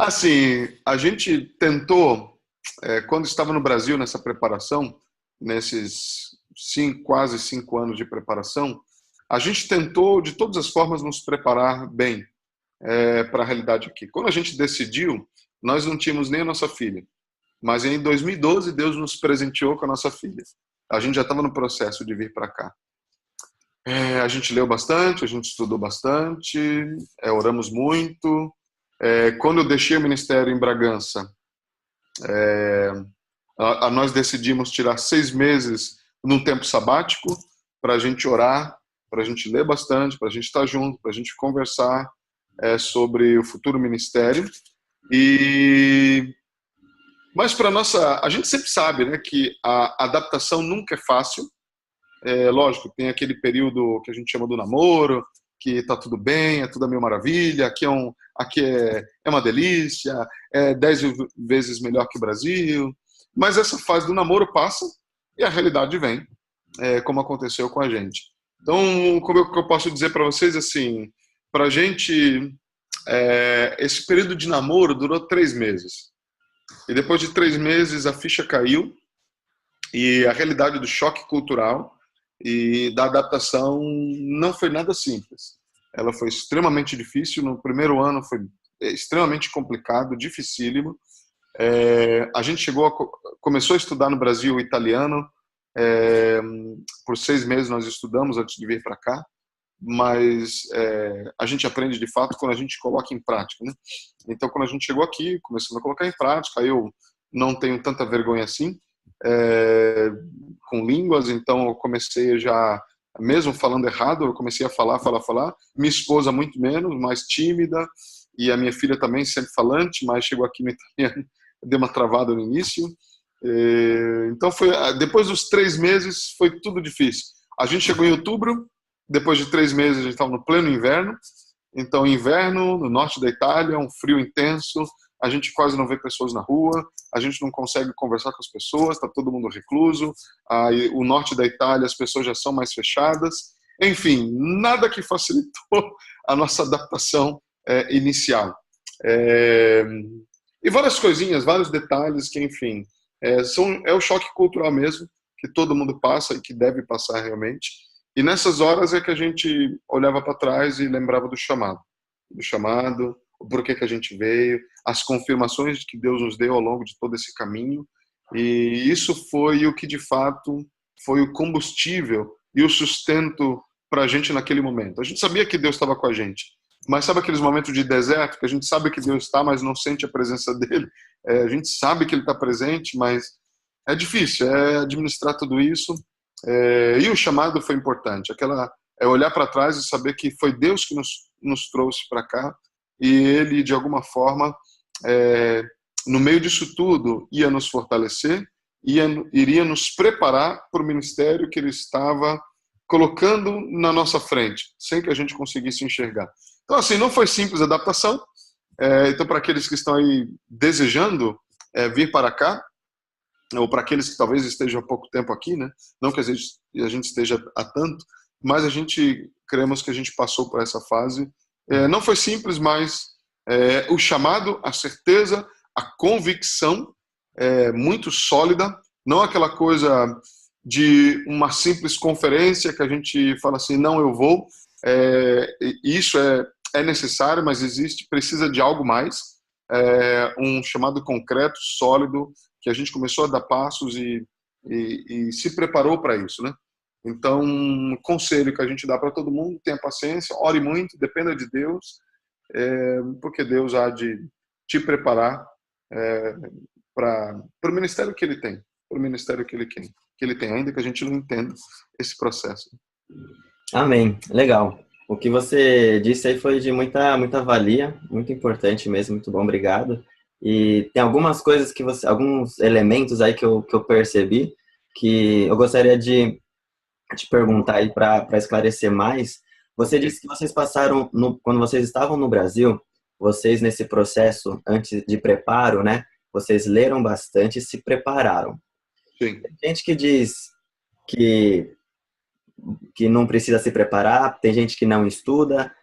Assim, a gente tentou, quando estava no Brasil nessa preparação, nesses quase 5 anos de preparação, a gente tentou de todas as formas nos preparar bem para a realidade aqui. Quando a gente decidiu, nós não tínhamos nem a nossa filha, mas em 2012 Deus nos presenteou com a nossa filha. A gente já estava no processo de vir para cá. A gente leu bastante, a gente estudou bastante, oramos muito. Quando eu deixei o ministério em Bragança, nós decidimos tirar 6 meses num tempo sabático para a gente orar, para a gente ler bastante, para a gente estar junto, para a gente conversar sobre o futuro ministério. Mas para nossa, a gente sempre sabe, né, que a adaptação nunca é fácil. Lógico, tem aquele período que a gente chama do namoro, que tá tudo bem, é tudo a mil maravilha, aqui é uma delícia, é 10 vezes melhor que o Brasil. Mas essa fase do namoro passa e a realidade vem, como aconteceu com a gente. Então, como eu posso dizer para vocês, assim, para a gente, esse período de namoro durou 3 meses. E depois de 3 meses a ficha caiu e a realidade do choque cultural e da adaptação não foi nada simples. Ela foi extremamente difícil. No primeiro ano foi extremamente complicado, dificílimo. A gente começou a estudar no Brasil italiano. Por 6 meses nós estudamos antes de vir para cá, mas a gente aprende de fato quando a gente coloca em prática, né? Então, quando a gente chegou aqui, começamos a colocar em prática. Eu não tenho tanta vergonha assim com línguas, então eu comecei já, mesmo falando errado, eu comecei a falar. Minha esposa muito menos, mais tímida, e a minha filha também sempre falante, mas chegou aqui no italiano, deu uma travada no início. Então depois dos 3 meses foi tudo difícil. A gente chegou em outubro, depois de 3 meses a gente estava no pleno inverno. Então, inverno no norte da Itália, um frio intenso, a gente quase não vê pessoas na rua, a gente não consegue conversar com as pessoas, está todo mundo recluso. O norte da Itália, as pessoas já são mais fechadas. Enfim, nada que facilitou a nossa adaptação inicial. E várias coisinhas, vários detalhes que, enfim, é o choque cultural mesmo, que todo mundo passa e que deve passar realmente. E nessas horas é que a gente olhava para trás e lembrava do chamado, o porquê que a gente veio, as confirmações que Deus nos deu ao longo de todo esse caminho. E isso foi o que, de fato, foi o combustível e o sustento para a gente naquele momento. A gente sabia que Deus estava com a gente, mas sabe aqueles momentos de deserto que a gente sabe que Deus está, mas não sente a presença dele? A gente sabe que ele está presente, mas é difícil, administrar tudo isso. E o chamado foi importante, olhar para trás e saber que foi Deus que nos trouxe para cá, e ele, de alguma forma, no meio disso tudo, ia nos fortalecer, iria nos preparar para o ministério que ele estava colocando na nossa frente, sem que a gente conseguisse enxergar. Então, assim, não foi simples a adaptação. Então, para aqueles que estão aí desejando vir para cá, ou para aqueles que talvez estejam há pouco tempo aqui, né? Não que a gente esteja há tanto, mas a gente cremos que a gente passou por essa fase. Não foi simples, mas o chamado, a certeza, a convicção muito sólida, não aquela coisa de uma simples conferência que a gente fala assim, não, eu vou. Isso é necessário, mas precisa de algo mais, um chamado concreto, sólido, que a gente começou a dar passos e se preparou para isso, né? Então, um conselho que a gente dá para todo mundo: tenha paciência, ore muito, dependa de Deus, porque Deus há de te preparar para o ministério que Ele tem, para o ministério que Ele tem, ainda que a gente não entenda esse processo. Amém. Legal. O que você disse aí foi de muita valia, muito importante mesmo, muito bom, obrigado. E tem algumas coisas alguns elementos aí que eu percebi, que eu gostaria de te perguntar aí para esclarecer mais. Você disse que vocês passaram, quando vocês estavam no Brasil, vocês nesse processo, antes de preparo, né? Vocês leram bastante e se prepararam. Sim. Tem gente que diz que não precisa se preparar, tem gente que não estuda,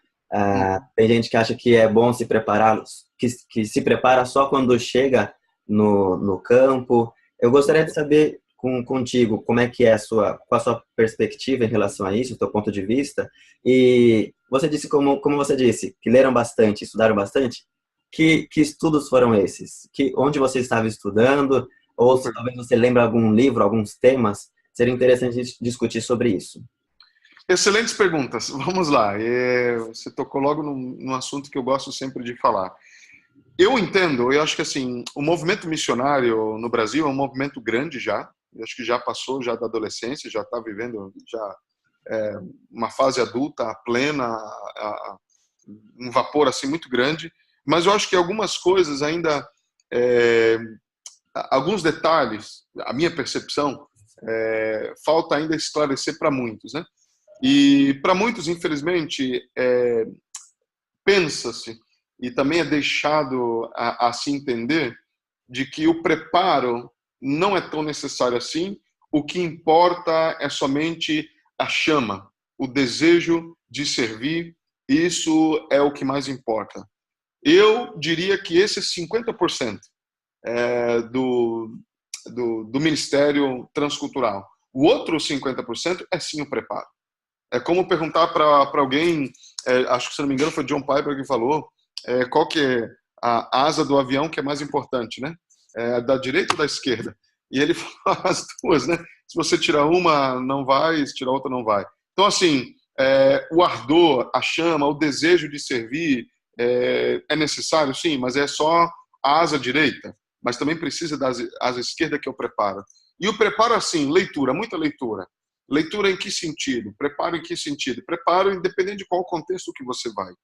tem gente que acha que é bom se preparar, que se prepara só quando chega no campo. Eu gostaria de saber contigo como é que é qual a sua perspectiva em relação a isso, o teu ponto de vista. E você disse, como você disse, que leram bastante, estudaram bastante. Que estudos foram esses? Onde você estava estudando? Ou se talvez você lembre algum livro, alguns temas, seria interessante discutir sobre isso. Excelentes perguntas. Vamos lá. Você tocou logo num assunto que eu gosto sempre de falar. Eu entendo, eu acho que assim, o movimento missionário no Brasil é um movimento grande já. Eu acho que já passou já da adolescência, já está vivendo já uma fase adulta plena, um vapor assim muito grande. Mas eu acho que algumas coisas ainda, alguns detalhes, a minha percepção, falta ainda esclarecer para muitos, né? E para muitos, infelizmente, pensa-se e também é deixado a se entender de que o preparo não é tão necessário assim. O que importa é somente a chama, o desejo de servir. Isso é o que mais importa. Eu diria que esses 50% do Ministério Transcultural. O outro 50% é sim o preparo. É como perguntar para alguém, acho que se não me engano foi John Piper que falou, qual que é a asa do avião que é mais importante, né? Da direita ou da esquerda? E ele falou as duas, né? Se você tirar uma, não vai, se tirar outra, não vai. Então, assim, o ardor, a chama, o desejo de servir é necessário, sim, mas é só a asa direita. Mas também precisa da asa esquerda, que é o preparo. E o preparo, assim, leitura, muita leitura. Leitura em que sentido? Preparo em que sentido? Preparo independente de qual contexto que você vai.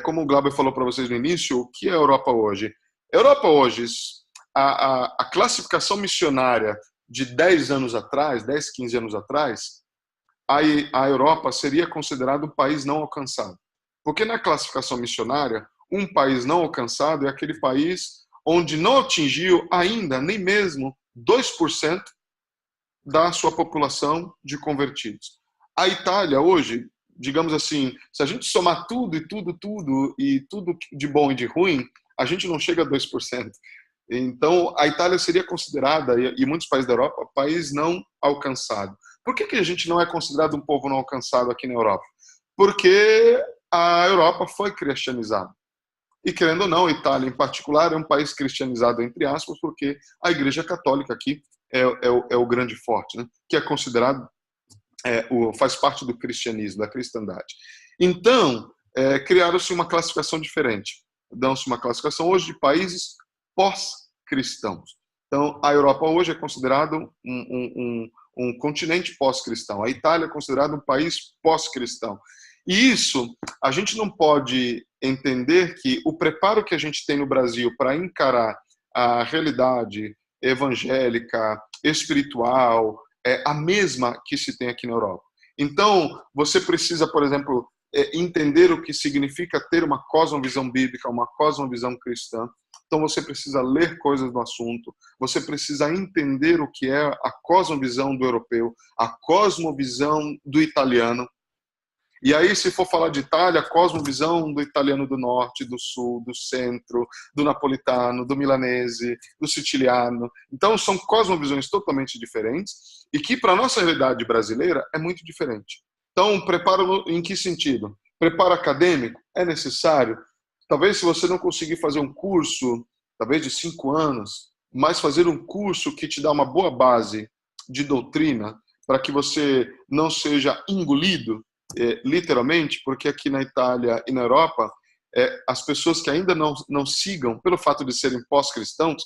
Como o Glauber falou para vocês no início, o que é a Europa hoje? Europa hoje, a classificação missionária de 10 anos atrás, 10, 15 anos atrás, a Europa seria considerada um país não alcançado. Porque na classificação missionária, um país não alcançado é aquele país onde não atingiu ainda nem mesmo 2% da sua população de convertidos. A Itália hoje, digamos assim, se a gente somar tudo e tudo de bom e de ruim, a gente não chega a 2%. Então, a Itália seria considerada, e muitos países da Europa, país não alcançado. Por que a gente não é considerado um povo não alcançado aqui na Europa? Porque a Europa foi cristianizada. E, querendo ou não, a Itália, em particular, é um país cristianizado, entre aspas, porque a Igreja Católica aqui é o grande forte, né? Que é considerado, faz parte do cristianismo, da cristandade. Então, criaram-se uma classificação diferente. Dão-se uma classificação hoje de países pós-cristãos. Então, a Europa hoje é considerado um continente pós-cristão. A Itália é considerada um país pós-cristão. E isso, a gente não pode entender que o preparo que a gente tem no Brasil para encarar a realidade evangélica, espiritual, é a mesma que se tem aqui na Europa. Então, você precisa, por exemplo, entender o que significa ter uma cosmovisão bíblica, uma cosmovisão cristã. Então, você precisa ler coisas do assunto, você precisa entender o que é a cosmovisão do europeu, a cosmovisão do italiano. E aí, se for falar de Itália, a cosmovisão do italiano do norte, do sul, do centro, do napolitano, do milanese, do siciliano. Então, são cosmovisões totalmente diferentes e que, para a nossa realidade brasileira, é muito diferente. Então, preparo em que sentido? Preparo acadêmico é necessário. Talvez, se você não conseguir fazer um curso, talvez de 5 anos, mas fazer um curso que te dá uma boa base de doutrina, para que você não seja engolido, literalmente, porque aqui na Itália e na Europa, as pessoas que ainda não sigam, pelo fato de serem pós-cristãos,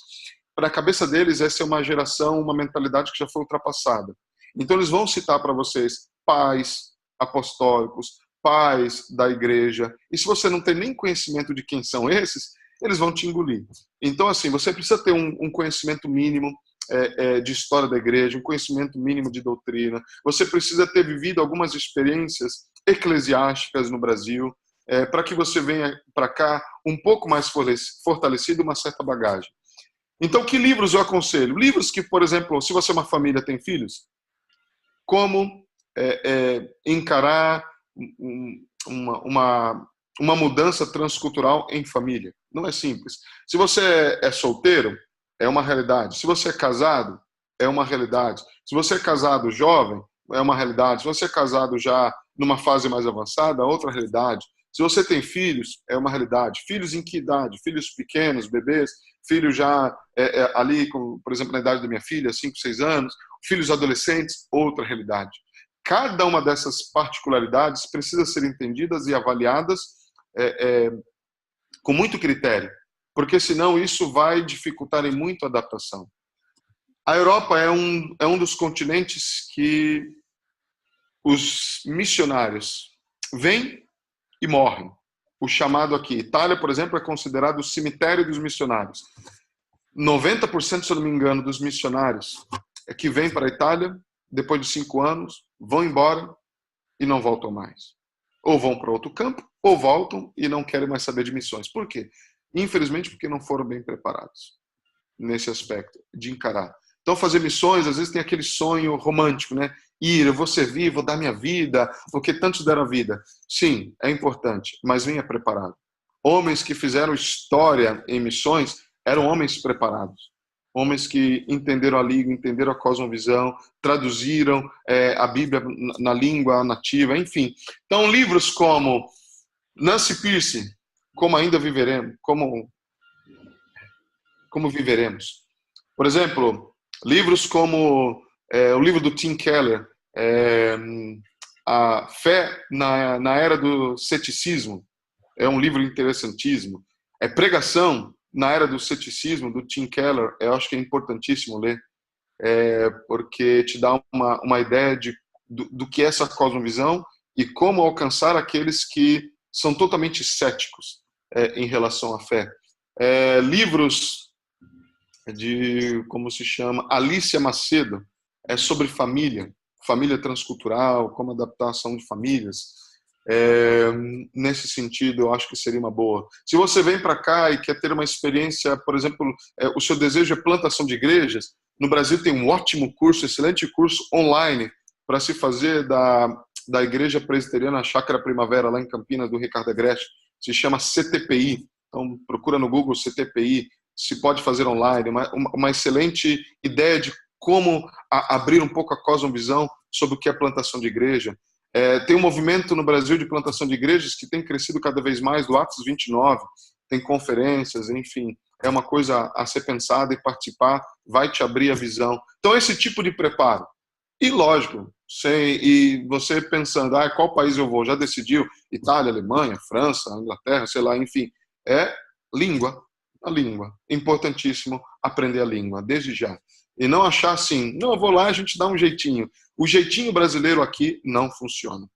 para a cabeça deles essa é uma geração, uma mentalidade que já foi ultrapassada. Então eles vão citar para vocês pais apostólicos, pais da igreja, e se você não tem nem conhecimento de quem são esses, eles vão te engolir. Então, assim, você precisa ter um conhecimento mínimo de história da igreja, um conhecimento mínimo de doutrina. Você precisa ter vivido algumas experiências eclesiásticas no Brasil, para que você venha para cá um pouco mais fortalecido, uma certa bagagem. Então, que livros eu aconselho? Livros que, por exemplo, se você é uma família, tem filhos, como encarar uma mudança transcultural em família. Não é simples. Se você é solteiro, é uma realidade. Se você é casado, é uma realidade. Se você é casado jovem, é uma realidade. Se você é casado já numa fase mais avançada, outra realidade. Se você tem filhos, é uma realidade. Filhos em que idade? Filhos pequenos, bebês, filhos já ali, por exemplo, na idade da minha filha, 5, 6 anos, filhos adolescentes, outra realidade. Cada uma dessas particularidades precisa ser entendidas e avaliadas com muito critério, porque senão isso vai dificultar em muito a adaptação. A Europa é um dos continentes que os missionários vêm e morrem. O chamado aqui, Itália, por exemplo, é considerado o cemitério dos missionários. 90%, se eu não me engano, dos missionários que vêm para a Itália, depois de 5 anos, vão embora e não voltam mais. Ou vão para outro campo, ou voltam e não querem mais saber de missões. Por quê? Infelizmente, porque não foram bem preparados nesse aspecto de encarar. Então, fazer missões, às vezes tem aquele sonho romântico, né? Eu vou servir, vou dar minha vida, porque tantos deram a vida. Sim, é importante, mas venha preparado. Homens que fizeram história em missões eram homens preparados. Homens que entenderam a língua, entenderam a cosmovisão, traduziram a Bíblia na língua nativa, enfim. Então, livros como Nancy Pearcey, Como Ainda Viveremos, Como Viveremos. Por exemplo, livros como o livro do Tim Keller, A Fé na Era do Ceticismo, é um livro interessantíssimo. Pregação na Era do Ceticismo, do Tim Keller, eu acho que é importantíssimo ler, porque te dá uma ideia do que é essa cosmovisão e como alcançar aqueles que são totalmente céticos em relação à fé. Livros de, como se chama, Alicia Macedo, sobre família transcultural, como adaptação de famílias. Nesse sentido, eu acho que seria uma boa. Se você vem para cá e quer ter uma experiência, por exemplo, o seu desejo é plantação de igrejas, no Brasil tem um ótimo curso, excelente curso online para se fazer da Igreja Presbiteriana Chácara Primavera, lá em Campinas, do Ricardo Agreste. Se chama CTPI. Então, procura no Google CTPI. Se pode fazer online. Uma excelente ideia de como abrir um pouco a cosmovisão sobre o que é plantação de igreja. Tem um movimento no Brasil de plantação de igrejas que tem crescido cada vez mais, do Atos 29, tem conferências, enfim, é uma coisa a ser pensada e participar, vai te abrir a visão. Então, esse tipo de preparo. E, lógico, e você pensando, qual país eu vou? Já decidiu? Itália, Alemanha, França, Inglaterra, sei lá, enfim. Língua, a língua. Importantíssimo aprender a língua, desde já. E não achar assim, não, eu vou lá e a gente dá um jeitinho. O jeitinho brasileiro aqui não funciona.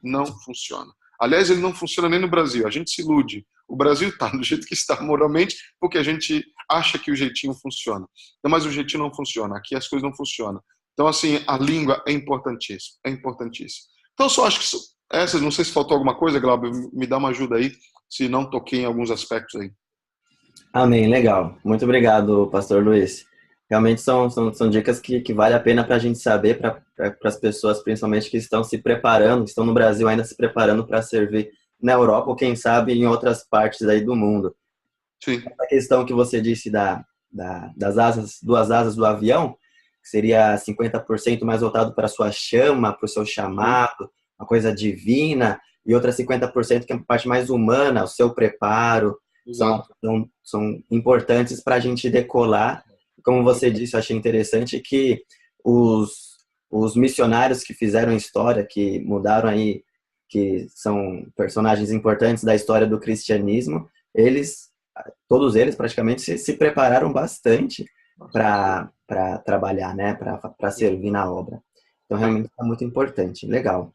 Não funciona. Aliás, ele não funciona nem no Brasil. A gente se ilude. O Brasil está do jeito que está moralmente porque a gente acha que o jeitinho funciona. Não, mas o jeitinho não funciona. Aqui as coisas não funcionam. Então, assim, a língua é importantíssima. É importantíssima. Então, eu só acho que essas, não sei se faltou alguma coisa, Glauber, me dá uma ajuda aí, se não toquei em alguns aspectos aí. Amém, legal. Muito obrigado, Pastor Luiz. Realmente são dicas que vale a pena para a gente saber, para as pessoas, principalmente, que estão se preparando, estão no Brasil ainda se preparando para servir na Europa ou, quem sabe, em outras partes aí do mundo. Sim. A questão que você disse das asas, 2 asas do avião, que seria 50% mais voltado para a sua chama, para o seu chamado, uma coisa divina, e outra 50% que é a parte mais humana, o seu preparo, são importantes para a gente decolar. Como você disse, eu achei interessante que os missionários que fizeram história, que mudaram aí, que são personagens importantes da história do cristianismo, todos eles praticamente se prepararam bastante para trabalhar, né, para servir na obra. Então, realmente é muito importante. Legal.